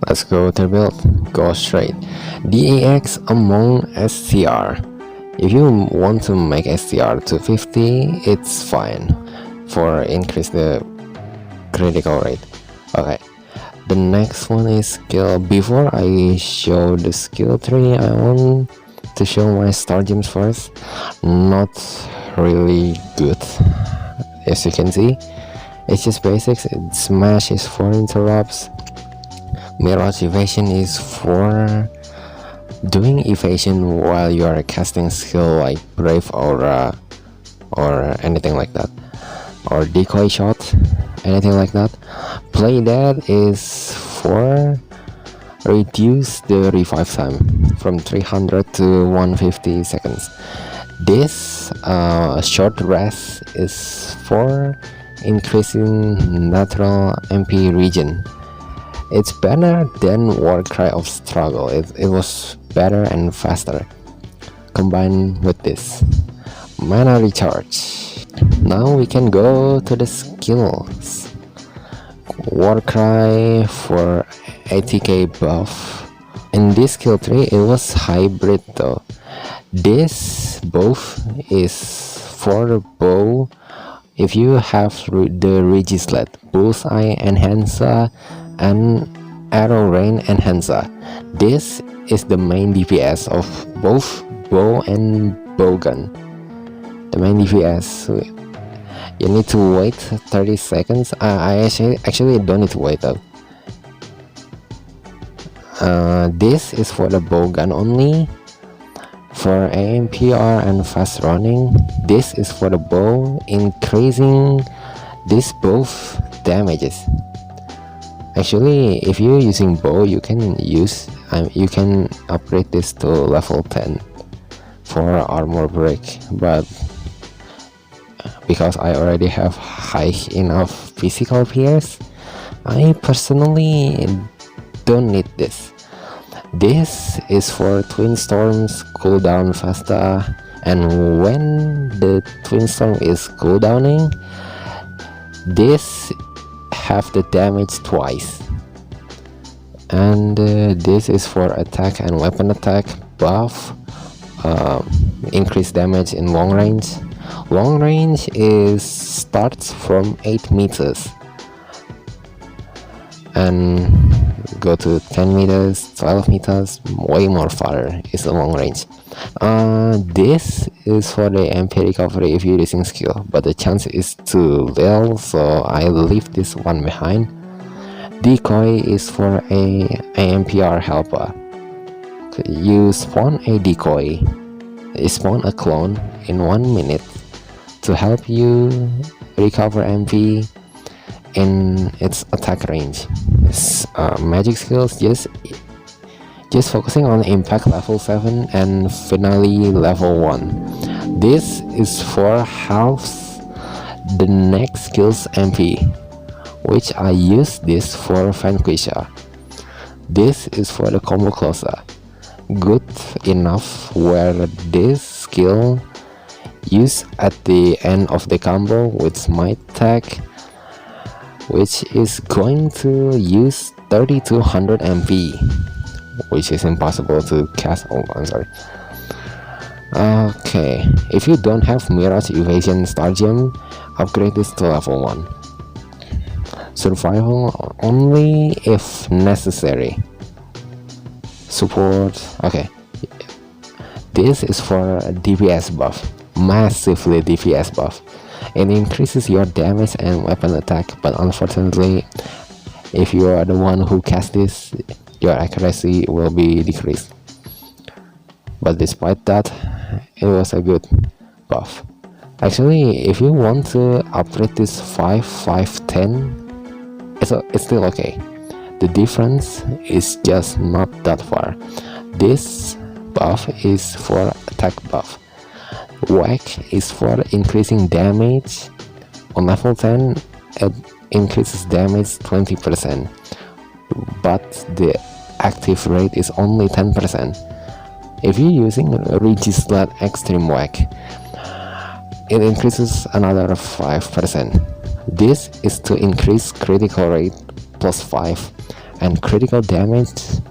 Let's go to build. Go straight. DAX among STR. If you want to make STR to 50, it's fine for increase the critical rate. Okay, the next one is skill. Before I show the skill tree, I want to show my star gems first. Not really good, as you can see. It's just basics. Smash is for interrupts. Mirage evasion is for doing evasion while you are casting skill like Brave Aura or anything like that, or decoy shot, anything like that. Play Dead is for reduce the revive time from 300 to 150 seconds. This short rest is for increasing natural MP regen. It's better than Warcry of Struggle. It was better and faster. Combined with this mana recharge. Now we can go to the skills. Warcry for 80k buff. In this skill tree, it was hybrid though. This both is for bow. If you have the Regislet, Bullseye Enhancer, and Arrow Rain Enhancer, this is the main DPS of both bow and bowgun. The main DPS. You need to wait 30 seconds. I actually don't need to wait though. This is for the bowgun only. For AMPR and fast running, this is for the bow, increasing this both damages. Actually, if you're using bow, you can upgrade this to level 10 for armor break, but because I already have high enough physical PS, I personally don't need this. This is for Twin Storms cooldown faster, and when the Twin Storm is cooldowning, this have the damage twice. And this is for attack and weapon attack buff, increased damage in long range. Long range starts from 8 meters and go to 10 meters, 12 meters, way more farther is the long range. This is for the MP recovery if you're using skill, but the chance is too little, so I leave this one behind. Decoy is for a AMPR helper. You spawn a decoy, you spawn a clone in 1 minute to help you recover MP in its attack range. Magic skills, just focusing on impact level 7 and finale level 1. This is for halves the next skills MP, which I use this for Vanquisher. This is for the combo closer, good enough where this skill used at the end of the combo with Smite tag, which is going to use 3200 MP, which is impossible to cast. Oh, I'm sorry. Okay, if you don't have Mirage Evasion Star Gem, upgrade this to level 1. Survival only if necessary. Support. Okay, this is for DPS buff, massively DPS buff. It increases your damage and weapon attack, but unfortunately, if you are the one who casts this, your accuracy will be decreased. But despite that, it was a good buff. Actually, if you want to upgrade this 5, 5, 10, it's still okay. The difference is just not that far. This buff is for attack buff. Whack is for increasing damage. On level 10, it increases damage 20%, but the active rate is only 10%. If you're using Regislet Extreme Whack, it increases another 5%. This is to increase critical rate plus 5 and critical damage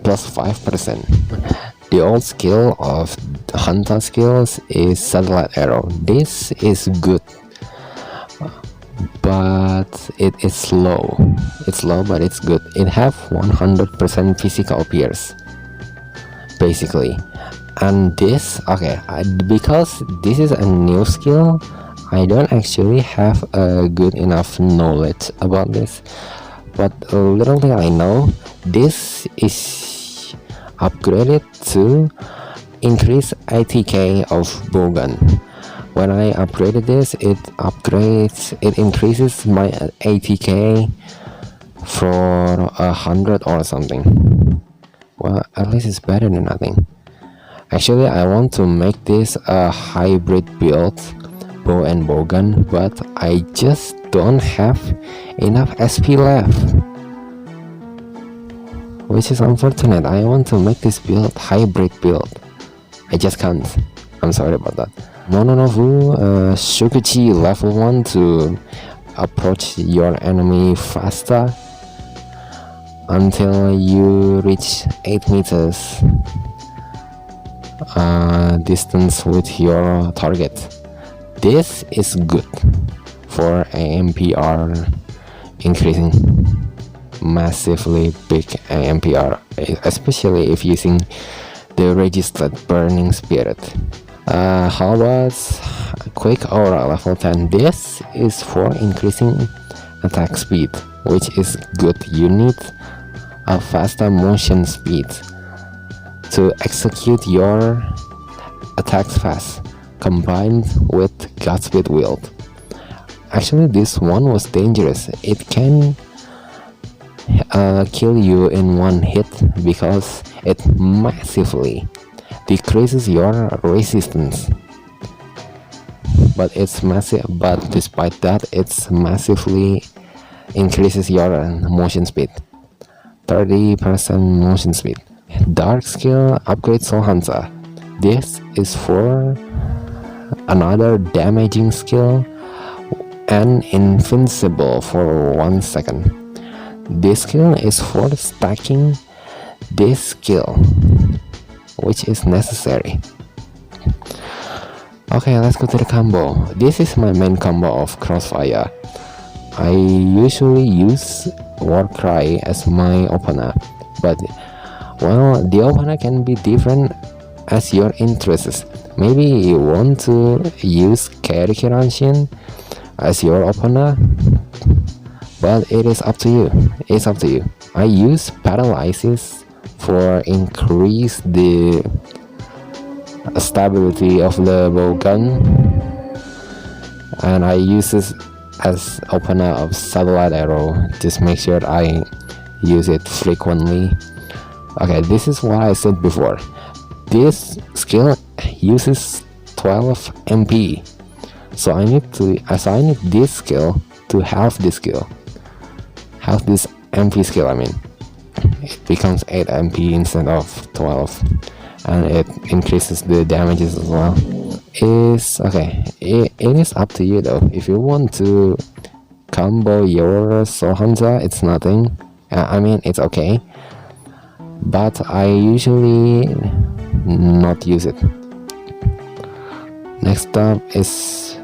plus 5%. The old skill of Hunter skills is satellite arrow. This is good, but it is slow. It's slow, but it's good. It have 100% physical pierce, basically. And this, okay, because this is a new skill, I don't actually have a good enough knowledge about this, but a little thing I know, this is upgraded to increase ATK of Bowgun. When I upgraded this, it increases my ATK for 100 or something. Well, at least it's better than nothing. Actually, I want to make this a hybrid build, bow and bowgun, but I just don't have enough SP left, which is unfortunate. I want to make this build hybrid build. I just can't. I'm sorry about that. Mononobu Shukuchi level 1 to approach your enemy faster until you reach 8 meters distance with your target. This is good for AMPR, increasing massively big AMPR, especially if using the registered burning spirit. How about quick aura level 10? This is for increasing attack speed, which is good. You need a faster motion speed to execute your attacks fast, combined with Godspeed wield. Actually, this one was dangerous. It can kill you in one hit because it massively decreases your resistance. But despite that, it's massively increases your motion speed. 30% motion speed. Dark skill upgrade Soul Hunter. This is for another damaging skill and invincible for 1 second. This skill is for stacking this skill, which is necessary. Okay, let's go to the combo. This is my main combo of Crossfire. I usually use Warcry as my opener, but well, the opener can be different as your interests. Maybe you want to use Kerikiranshin as your opener, but it is up to you. It's up to you. I use Paralysis for increase the stability of the Bowgun, and I use this as opener of Satellite Arrow. Just make sure I use it frequently. Okay, this is what I said before. This skill uses 12 MP, so I need this skill to halve this skill. Halve this MP skill, I mean. It becomes 8 MP instead of 12, and it increases the damages as well. It is up to you though. If you want to combo your Soul Hunter, it's nothing. I mean, it's okay, but I usually not use it. Next up is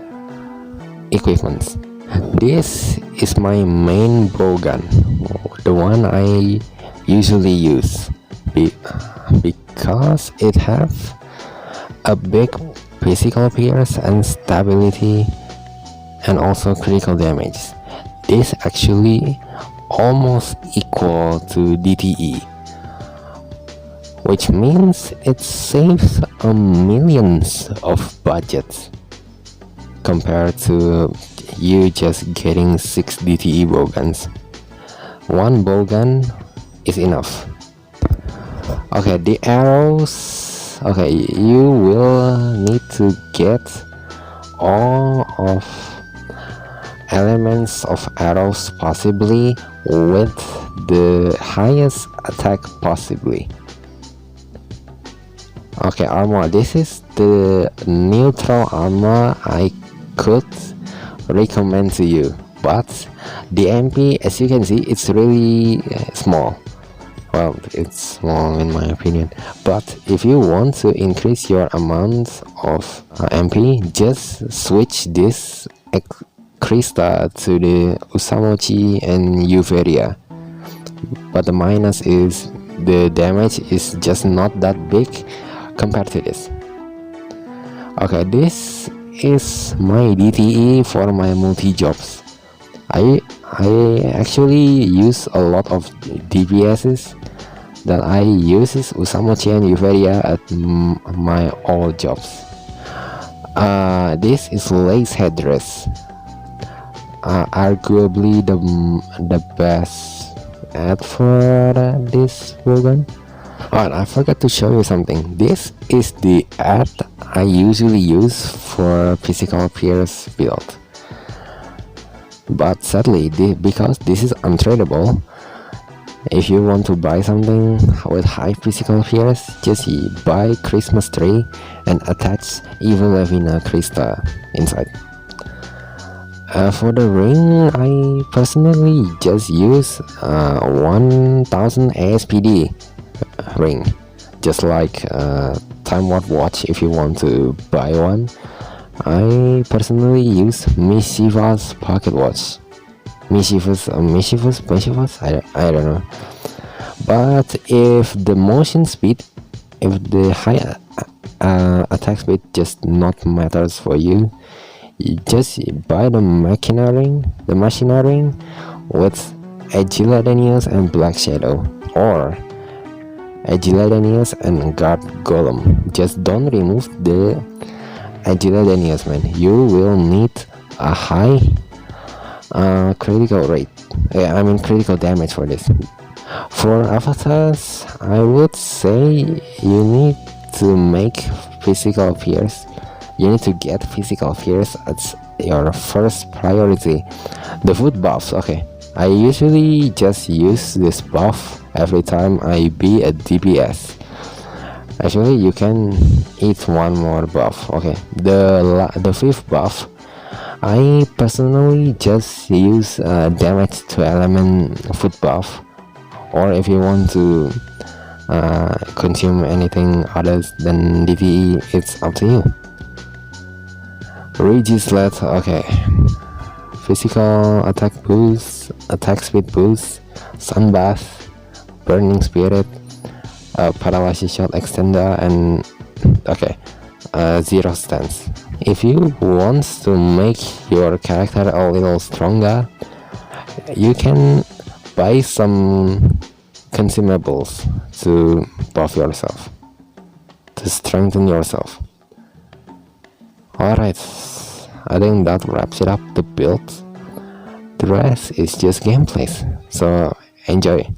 equipment. This is my main bowgun, the one I usually use, because it have a big physical pierce and stability, and also critical damage. This actually almost equal to DTE, which means it saves millions of budgets compared to you just getting 6 DTE bowguns. One bowgun is enough. Okay, the arrows. Okay, you will need to get all of elements of arrows possibly with the highest attack possibly. Okay, armor. This is the neutral armor I could recommend to you. but the MP, as you can see, it's really small. Well, it's small in my opinion, but if you want to increase your amount of MP, just switch this Krista to the Usamochi and Euveria. But the minus is the damage is just not that big compared to this. Okay, this is my DTE for my multi-jobs. I actually use a lot of DPSs that I use is Usamochi and Euveria at my all jobs. This is lace headdress, arguably the best ad for this Bowgun. Alright, I forgot to show you something. This is the ad I usually use for physical appearance build, but sadly because this is untradeable, if you want to buy something with high physical appearance, just buy Christmas tree and attach Evil Levina Krista inside. For the ring, I personally just use 1000 ASPD ring, just like Time Warp watch. If you want to buy one, I personally use Mischievous pocket watch. Mischievous, I don't know. But if the motion speed, if the high attack speed just not matters for you, you just buy the Machina ring with Agiladenius and Black Shadow, or Agiladenius and Guard Golem. Just don't remove the Agiladenius, man. You will need a high critical rate, critical damage for this. For avatars, I would say you need to make physical appearance. You need to get physical appearance as your first priority. The food buffs, okay, I usually just use this buff every time I be a DPS. Actually, you can eat one more buff. Okay, the fifth buff, I personally just use damage to element food buff, or if you want to consume anything other than DTE, it's up to you. Regislet, okay, physical attack boost, attack speed boost, sunbath, burning spirit, paralysis shot extender, and okay, zero stance. If you want to make your character a little stronger, you can buy some consumables to buff yourself, to strengthen yourself. Alright, I think that wraps it up, the build. The rest is just gameplays, so enjoy.